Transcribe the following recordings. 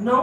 9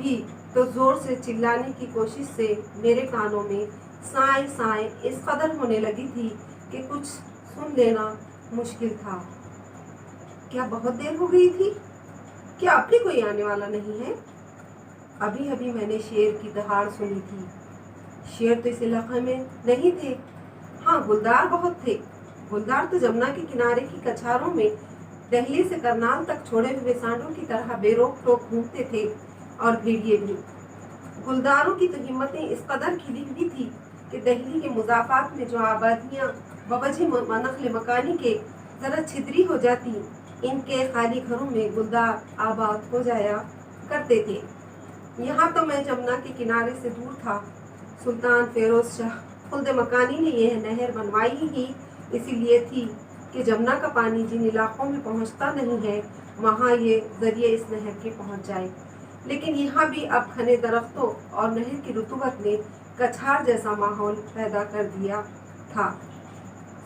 بھی تو زور سے چلانے کی کوشش سے میرے کانوں میں سائیں سائیں اس قدر ہونے لگی تھی کہ کچھ سن لینا مشکل تھا۔ کیا بہت دیر ہو گئی تھی؟ کیا اب بھی کوئی آنے والا نہیں ہے؟ ابھی ابھی میں نے شیر کی دہاڑ سنی تھی۔ شیر تو اس علاقے میں نہیں تھے۔ ہاں، گلدار بہت تھے۔ گلدار تو جمنا کے کنارے کی کچھاروں میں دہلی سے کرنال تک چھوڑے ہوئے سانڈوں کی طرح بے روک ٹوک گھومتے تھے، اور بھیڑیے بھی۔ گلداروں کی تو ہمتیں اس قدر کھلی ہوئی تھی کہ دہلی کے مضافات میں جو آبادیاں بوجہ نقل مکانی کے ذرا چھتری ہو جاتی، ان کے خالی گھروں میں گلدار آباد ہو جایا کرتے تھے۔ یہاں تو میں جمنا کے کنارے سے دور تھا۔ سلطان فیروز شاہ خلد مکانی نے یہ نہر بنوائی ہی اسی لیے تھی کہ جمنا کا پانی جن علاقوں میں پہنچتا نہیں ہے، وہاں یہ ذریعے اس نہر کے پہنچ جائے۔ لیکن یہاں بھی اب گھنے درختوں اور نہر کی رطوبت نے کچھار جیسا ماحول پیدا کر دیا تھا۔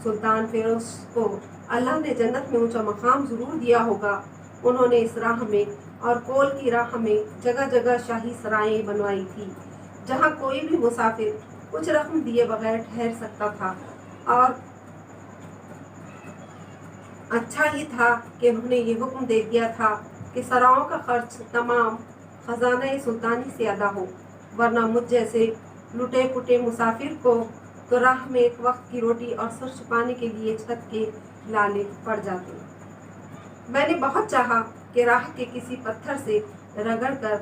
سلطان فیروز کو اللہ نے جنت میں اونچا مقام ضرور دیا ہوگا۔ انہوں نے اس راہ میں اور کول کی راہ میں جگہ جگہ شاہی سرائیں بنوائی تھی، جہاں کوئی بھی مسافر کچھ رقم دیے بغیر ٹھہر سکتا تھا، اور اچھا ہی تھا کہ انہوں نے یہ حکم دے دیا تھا کہ سراؤں کا خرچ تمام خزانہ سلطانی سے ادا ہو، ورنہ مجھ جیسے لٹے پٹے مسافر کو تو راہ میں ایک وقت کی روٹی اور سر چھپانے کے لیے چھت کے لالے پڑ جاتے۔ میں نے بہت چاہا کہ راہ کے کسی پتھر سے رگڑ کر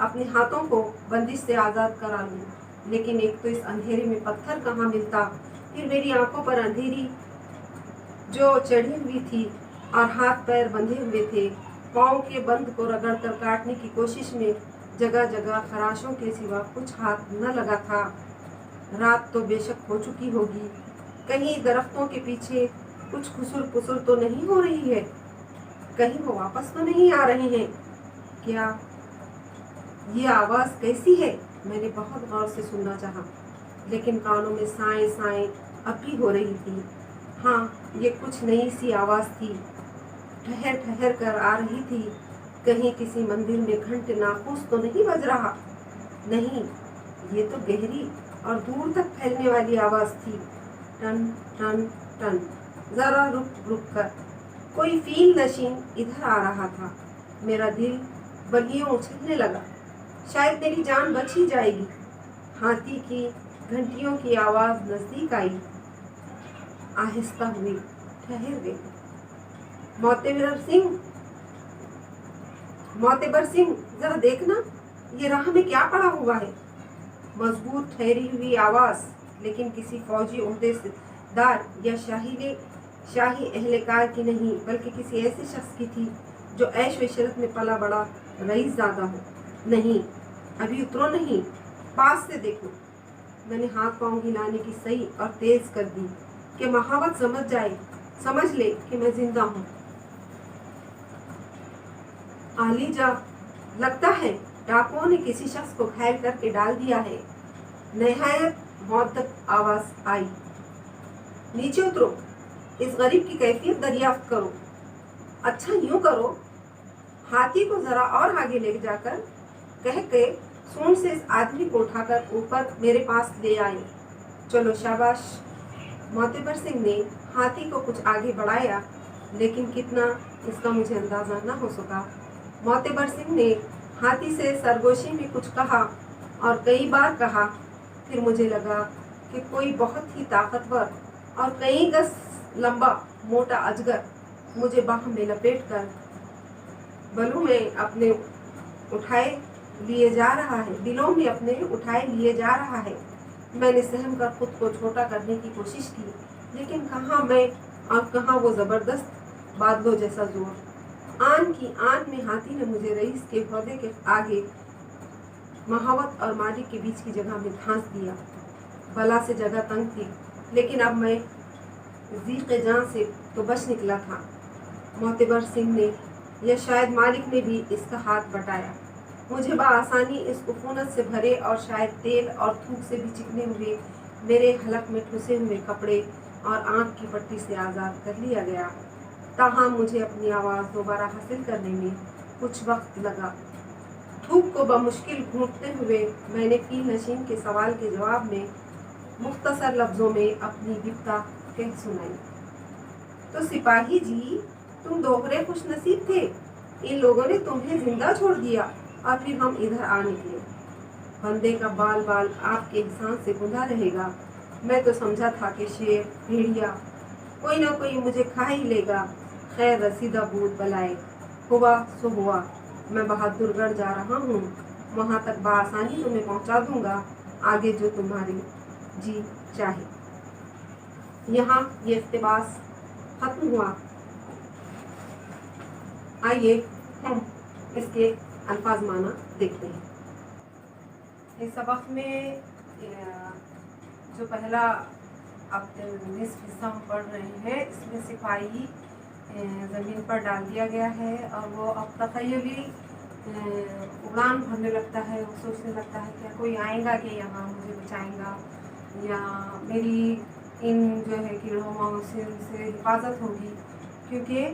اپنے ہاتھوں کو بندش سے آزاد کرا لوں، لیکن ایک تو اس اندھیرے میں پتھر کہاں ملتا، پھر میری آنکھوں پر اندھیری جو چڑھی ہوئی تھی اور ہاتھ پیر بندھے ہوئے تھے، پاؤں کے بند کو رگڑ کر کاٹنے کی کوشش میں جگہ جگہ خراشوں کے سوا کچھ ہاتھ نہ لگا تھا۔ رات تو بے شک ہو چکی ہوگی، کہیں درختوں کے پیچھے کچھ خسر پسر تو نہیں ہو رہی ہے، کہیں وہ واپس تو نہیں آ رہے ہیں؟ کیا یہ آواز کیسی ہے؟ میں نے بہت غور سے سننا چاہا، لیکن کانوں میں سائیں سائیں اب بھی ہو رہی تھی۔ ہاں، یہ کچھ نئی سی آواز تھی، ٹھہر ٹھہر کر آ رہی تھی۔ کہیں کسی مندر میں گھنٹ ناقوس تو نہیں بج رہا؟ نہیں، یہ تو گہری اور دور تک پھیلنے والی آواز تھی۔ ٹن ٹن ٹن، ذرا رک رک کر کوئی فیل نشین ادھر آ رہا تھا۔ میرا دل بلیوں اچھلنے لگا، شاید میری جان بچ ہی جائے گی۔ ہاتھی کی گھنٹیوں کی آواز نزدیک آئی، آہستہ ہوئی، ٹھہر گئی۔ معتبر سنگھ، ذرا دیکھنا، یہ راہ میں کیا پڑا ہوا ہے؟ مضبوط ٹھہری ہوئی آواز، لیکن کسی فوجی عہدے دار یا شاہی اہلکار کی نہیں، بلکہ کسی ایسے شخص کی تھی جو عیش و عشرت میں پلا بڑا رئیس زادہ ہو۔ نہیں، ابھی اترو نہیں، پاس سے دیکھو۔ میں نے ہاتھ پاؤں ہلانے کی صحیح اور تیز کر دی کہ محاوت سمجھ لے کہ میں زندہ ہوں۔ عالی جا، لگتا ہے ڈاکوؤں نے کسی شخص کو گھائل کر کے ڈال دیا ہے۔ نہایت مؤدب آواز آئی، نیچے اترو، اس غریب کی کیفیت دریافت کرو۔ اچھا یوں کرو، ہاتھی کو ذرا اور آگے لے جا کر کہہ کے سونڈ سے اس آدمی کو اٹھا کر اوپر میرے پاس لے آئے۔ چلو شاباش۔ معتبر سنگھ نے ہاتھی کو کچھ آگے بڑھایا، لیکن کتنا اس کا مجھے اندازہ نہ ہو سکا۔ معتبر سنگھ نے ہاتھی سے سرگوشی میں کچھ کہا اور کئی بار کہا، پھر مجھے لگا کہ کوئی بہت ہی طاقتور اور کئی گز لمبا موٹا اجگر مجھے باہم میں لپیٹ کر دلوں میں اپنے اٹھائے لیے جا رہا ہے۔ میں نے سہم کر خود کو چھوٹا کرنے کی کوشش کی، لیکن کہاں میں اور کہاں وہ زبردست بادلوں جیسا زور۔ آن کی آن میں ہاتھی نے مجھے رئیس کے عہدے کے آگے محاوت اور مالک کے بیچ کی جگہ میں دھانس دیا۔ بلا سے جگہ تنگ تھی، لیکن اب میں ضیق جاں سے تو بچ نکلا تھا۔ معتبر سنگھ نے یا شاید مالک نے بھی اس کا ہاتھ بٹایا، مجھے بآسانی اس عفونت سے بھرے اور شاید تیل اور تھوک سے بھی چکنے ہوئے میرے حلق میں ٹھسے ہوئے کپڑے اور آنکھ کی پٹی سے آزاد کر لیا گیا۔ تاہم مجھے اپنی آواز دوبارہ حاصل کرنے میں کچھ وقت لگا۔ تھوک کو بمشکل گھونٹتے ہوئے میں نے فیل نشین کے سوال کے جواب میں مختصر لفظوں میں اپنی بپتا کہہ سنائی۔ تو سپاہی جی، تم دوہرے خوش نصیب تھے، ان لوگوں نے تمہیں زندہ چھوڑ دیا اور پھر ہم ادھر آ نکلے۔ بندے کا بال بال آپ کے احسان سے گندا رہے گا۔ میں تو سمجھا تھا کہ شیر، بھیڑیا کوئی نہ کوئی مجھے کھا ہی لے گا۔ خیر رسیدہ بود بلائے، ہوا سو ہوا۔ میں بہادر گڑھ جا رہا ہوں، وہاں تک بآسانی تمہیں پہنچا دوں گا، آگے جو تمہاری جی چاہے۔ یہاں یہ اقتباس ختم ہوا۔ آئیے ہم اس کے الفاظ معنی دیکھتے ہیں۔ اس سبق میں جو پہلا اب نصف حصہ ہم پڑھ رہے ہیں، اس میں سپاہی زمین پر ڈال دیا گیا ہے اور وہ اب تخیلی اڑان بھرنے لگتا ہے۔ وہ سوچنے لگتا ہے کہ کوئی آئے گا کہ یہاں مجھے بچائیں گا، یا میری ان جو ہے کیڑوں مویشیوں سے حفاظت ہوگی، کیونکہ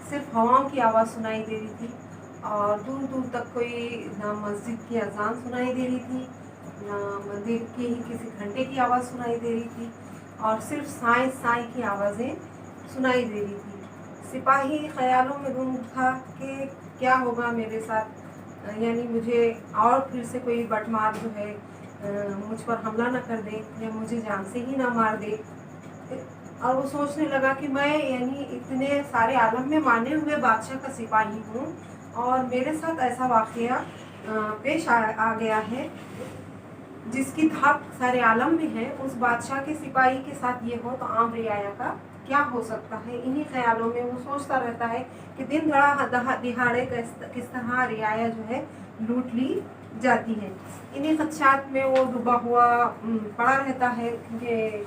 صرف ہواؤں کی آواز سنائی دے رہی تھی اور دور دور تک کوئی نہ مسجد کی اذان سنائی دے رہی تھی، نہ مندر کی ہی کسی گھنٹے کی آواز سنائی دے رہی تھی، اور صرف سائیں سائیں کی آوازیں سنائی دے رہی تھی۔ سپاہی خیالوں میں گم تھا کہ کیا ہوگا میرے ساتھ، یعنی مجھے اور پھر سے کوئی بٹ مار جو ہے مجھ پر حملہ نہ کر دے یا مجھے جان سے ہی نہ مار دے۔ اور وہ سوچنے لگا کہ میں یعنی اتنے سارے عالم میں مانے ہوئے بادشاہ کا سپاہی ہوں اور میرے ساتھ ایسا واقعہ پیش آ گیا ہے جس کی دھاک سارے عالم میں ہے۔ اس بادشاہ کے سپاہی کے ساتھ یہ ہو تو عام رعایا کا کیا ہو سکتا ہے۔ انہی خیالوں میں وہ سوچتا رہتا ہے کہ دن دہاڑے کس طرح رعایا جو ہے لوٹ لی جاتی ہے۔ انہی خدشات میں وہ ڈوبا ہوا پڑا رہتا ہے کہ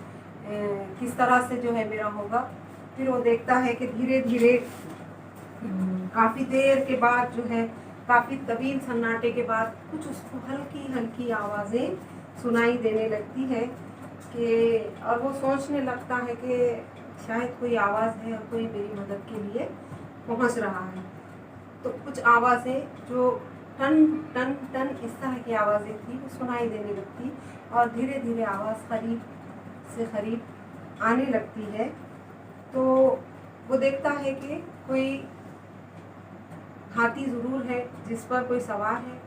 کس طرح سے جو ہے میرا ہوگا۔ پھر وہ دیکھتا ہے کہ دھیرے دھیرے کافی دیر کے بعد جو ہے، کافی طویل سناٹے کے بعد کچھ اس کو ہلکی ہلکی آوازیں سنائی دینے لگتی ہے کہ اور وہ سوچنے لگتا ہے کہ شاید کوئی آواز ہے اور کوئی میری مدد کے لیے پہنچ رہا ہے۔ تو کچھ آوازیں جو ٹن ٹن ٹن اس طرح کی آوازیں تھیں وہ سنائی دینے لگتی اور دھیرے دھیرے آواز قریب سے قریب آنے لگتی ہے۔ تو وہ دیکھتا ہے کہ کوئی ہاتھی ضرور ہے جس پر کوئی سوار ہے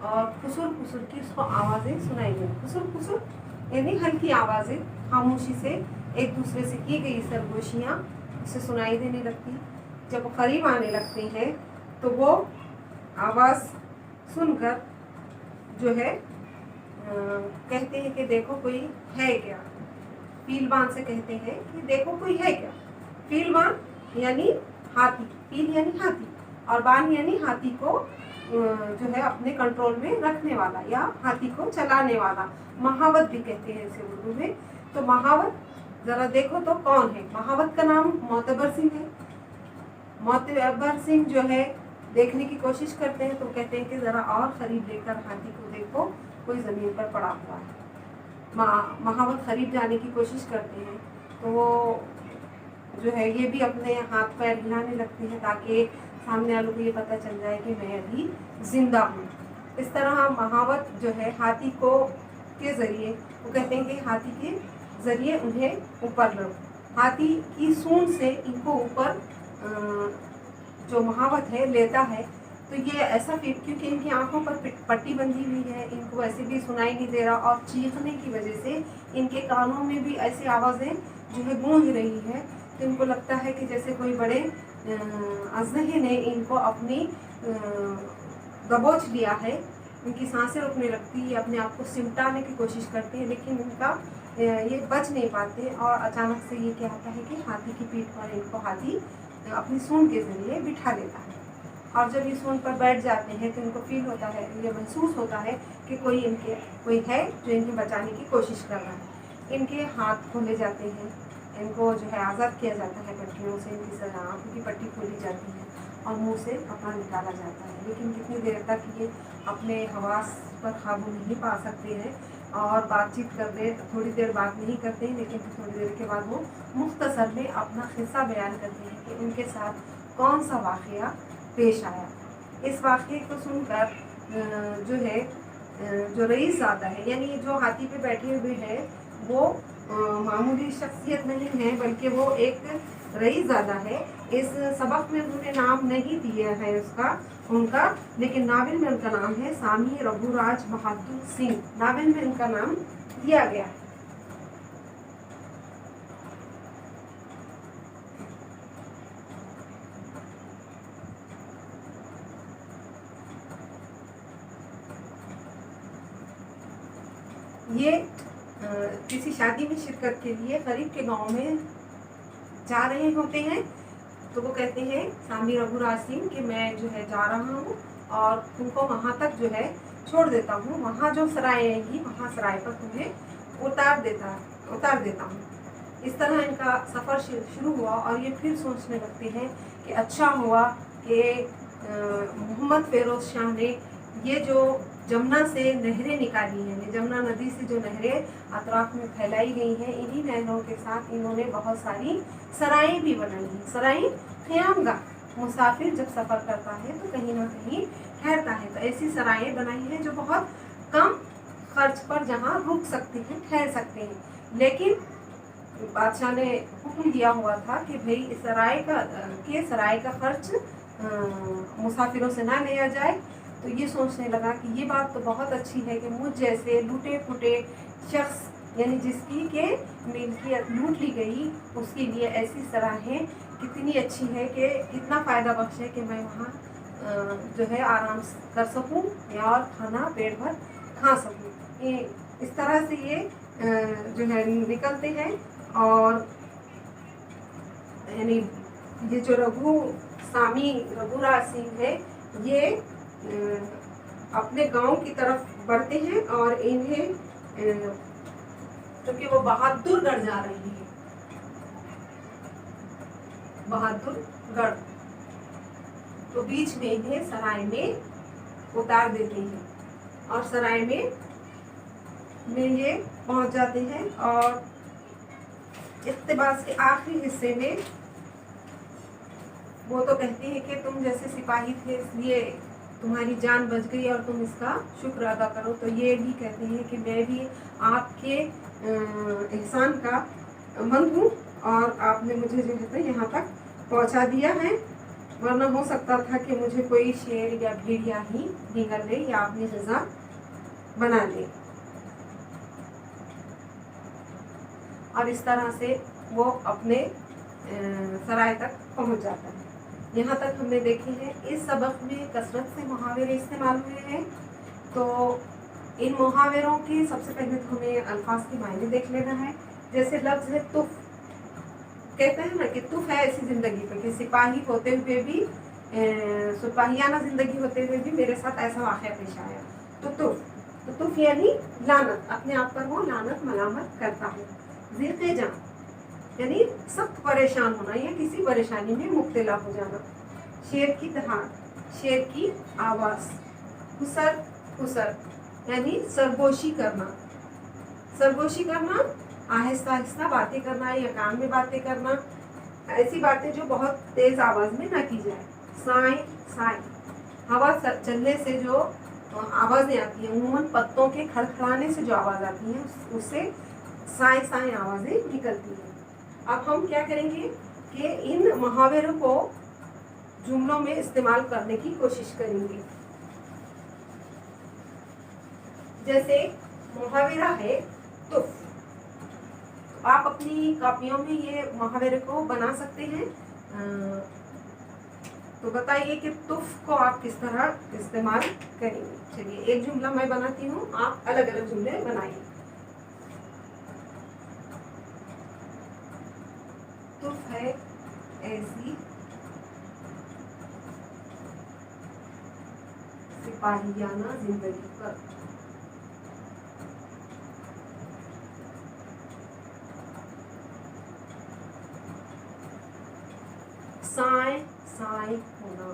اور خسر خسر کی اس کو آوازیں سنائی دیں۔ خسر خسر یعنی ہلکی آوازیں، خاموشی سے ایک دوسرے سے کی گئی سرگوشیاں اسے سنائی دینے لگتی۔ جب وہ قریب آنے لگتے ہیں تو وہ آواز سن کر جو ہے کہتے ہیں کہ دیکھو کوئی ہے کیا۔ پیل بان سے کہتے ہیں کہ دیکھو کوئی ہے کیا۔ پیل بان یعنی ہاتھی، پیل یعنی ہاتھی اور بان یعنی ہاتھی کو جو ہے اپنے کنٹرول میں رکھنے والا یا ہاتھی کو چلانے والا۔ مہاوت بھی کہتے ہیں اسے اردو میں۔ تو مہاوت ذرا دیکھو تو کون ہے۔ مہاوت کا نام معتبر سنگھ ہے۔ معتبر سنگھ جو ہے دیکھنے کی کوشش کرتے ہیں تو کہتے ہیں کہ ذرا اور قریب لے کر ہاتھی کو دیکھو، کوئی زمین پر پڑا ہوا ہے۔ مہاوت قریب جانے کی کوشش کرتے ہیں تو وہ جو ہے یہ بھی اپنے ہاتھ پیر ہلانے لگتے ہیں تاکہ سامنے والوں کو یہ پتہ چل جائے کہ میں ابھی زندہ ہوں۔ اس طرح مہاوت جو ہے ہاتھی کو کے ذریعے وہ کہتے ہیں کہ ہاتھی کے ذریعے انہیں اوپر لو، ہاتھی کی سونڈ سے ان کو اوپر جو مہاوت ہے لیتا ہے۔ تو یہ ایسا کیونکہ ان کی آنکھوں پر پٹی بندھی ہوئی ہے، ان کو ایسے بھی سنائی نہیں دے رہا اور چیخنے کی وجہ سے ان کے کانوں میں بھی ایسی آوازیں جو ہے گونج رہی ہے، تو ان کو لگتا ہے کہ جیسے کوئی بڑے اژدہے نے ان کو اپنی دبوچ لیا ہے۔ ان کی سانسیں رکنے لگتی ہے، اپنے آپ کو سمٹانے کی کوشش کرتے ہیں لیکن ان کا یہ بچ نہیں پاتے اور اچانک سے یہ کیا ہوتا ہے کہ ہاتھی کی پیٹھ پر ان کو ہاتھی اپنی سونڈ کے ذریعے بٹھا لیتا ہے۔ اور جب یہ سونڈ پر بیٹھ جاتے ہیں تو ان کو فیل ہوتا ہے، یہ محسوس ہوتا ہے کہ کوئی ہے جو انہیں بچانے کی کوشش کر رہا ہے۔ ان کے ہاتھ کھولے جاتے ہیں، ان کو جو ہے آزاد کیا جاتا ہے پٹیوں سے، ان کی آنکھوں کی پٹی کھولی جاتی ہے اور منہ سے کپڑا نکالا جاتا ہے۔ لیکن کتنی دیر تک یہ اپنے حواس پر قابو نہیں پا سکتے ہیں اور بات چیت کرتے تھوڑی دیر بات نہیں کرتے ہیں، لیکن تھوڑی دیر کے بعد وہ مختصر میں اپنا قصہ بیان کرتے ہیں کہ ان کے ساتھ کون سا واقعہ پیش آیا۔ اس واقعے کو سن کر جو ہے جو رئیس زادہ ہے، یعنی جو ہاتھی پہ بیٹھے ہوئے ہیں، وہ معمولی شخصیت نہیں ہے بلکہ وہ ایک رئیس زادہ ہے۔ اس سبق میں انہوں نے نام نہیں دیا ہے ان کا، لیکن ناول میں ان کا نام ہے سامی رگھو راج بہادر سنگھ، ناول میں ان کا نام دیا گیا ہے۔ یہ کسی شادی میں شرکت کے لیے قریب کے گاؤں میں جا رہے ہوتے ہیں، تو وہ کہتے ہیں سامی رگھو راج سنگھ کہ میں جو ہے جا رہا ہوں اور تم کو وہاں تک جو ہے چھوڑ دیتا ہوں، وہاں جو سرائے آئیں گی وہاں سرائے پر تمہیں اتار دیتا ہوں۔ اس طرح ان کا سفر شروع ہوا اور یہ پھر سوچنے لگتے ہیں کہ اچھا ہوا کہ محمد فیروز شاہ نے یہ جو جمنا سے نہریں نکالی ہیں، جمنا ندی سے جو نہریں اطراف میں پھیلائی گئی ہیں، انہی نہروں کے ساتھ انہوں نے بہت ساری سرائیں بھی بنائی ہیں۔ سرائیں قیام گاہ، مسافر جب سفر کرتا ہے تو کہیں نہ کہیں ٹھہرتا ہے، تو ایسی سرائیں بنائی ہیں جو بہت کم خرچ پر جہاں رک سکتے ہیں، ٹھہر سکتے ہیں۔ لیکن بادشاہ نے حکم دیا ہوا تھا کہ بھئی سرائے کا خرچ مسافروں سے نہ لیا جائے، تو یہ سوچنے لگا کہ یہ بات تو بہت اچھی ہے کہ مجھ جیسے لوٹے پھوٹے شخص، یعنی جس کی کہ ملکیت لوٹ لی گئی، اس کے لیے ایسی سراہیں کتنی اچھی ہے کہ کتنا فائدہ بخش ہے کہ میں وہاں جو ہے آرام کر سکوں اور کھانا پیٹ بھر کھا سکوں۔ اس طرح سے یہ جو ہے نکلتے ہیں، اور یعنی یہ جو سامی رگھو راج سنگھ ہے، یہ اپنے گاؤں کی طرف بڑھتے ہیں اور انہیں کیونکہ وہ بہادر گڑھ جا رہے ہیں، بہادر گڑھ، تو بیچ میں انہیں سرائے میں اتار دیتے ہیں اور سرائے میں یہ پہنچ جاتے ہیں، اور اقتباس کے آخری حصے میں وہ تو کہتے ہیں کہ تم جیسے سپاہی تھے اس لیے تمہاری جان بچ گئی اور تم اس کا شکر ادا کرو، تو یہ بھی کہتے ہیں کہ میں بھی آپ کے احسان کا مند ہوں اور آپ نے مجھے جو ہے یہاں تک پہنچا دیا ہے، ورنہ ہو سکتا تھا کہ مجھے کوئی شیر یا بھیڑیا ہی نگل لے یا اپنی غذا بنا لے۔ اور اس طرح سے وہ اپنے سرائے تک پہنچ جاتا ہے۔ یہاں تک ہم نے دیکھے ہیں۔ اس سبق میں کثرت سے محاورے استعمال ہوئے ہیں، تو ان محاوروں کی سب سے پہلے تو ہمیں الفاظ کے معنی دیکھ لینا ہے۔ جیسے لفظ ہے تف، کہتے ہیں نا کہ تف ہے ایسی زندگی پہ کہ سپاہی ہوتے ہوئے بھی، سپاہیانہ زندگی ہوتے ہوئے بھی میرے ساتھ ایسا واقعہ پیش آیا، تو تف یعنی لعنت، اپنے آپ پر وہ لعنت ملامت کرتا ہے۔ ذرق جان یعنی سخت پریشان ہونا یا کسی پریشانی میں مبتلا ہو جانا۔ شیر کی دہاڑ، شیر کی آواز۔ خسر یعنی سرگوشی کرنا، سرگوشی کرنا آہستہ آہستہ باتیں کرنا یا کان میں باتیں کرنا، ایسی باتیں جو بہت تیز آواز میں نہ کی جائے۔ سائیں، ہوا چلنے سے جو آوازیں آتی ہیں، عموماً پتوں کے کھڑکھڑانے سے جو آواز آتی ہیں اس سے سائیں آوازیں نکلتی ہیں۔ اب ہم کیا کریں گے کہ ان محاوروں کو جملوں میں استعمال کرنے کی کوشش کریں گے۔ جیسے محاورہ ہے تف، آپ اپنی کاپیوں میں یہ محاورے کو بنا سکتے ہیں، تو بتائیے کہ تف کو آپ کس طرح استعمال کریں گے۔ چلیے ایک جملہ میں بناتی ہوں، آپ الگ الگ جملے بنائیے۔ تف ہے ایسی سپاہیانہ زندگی پر، سائیں ہونا،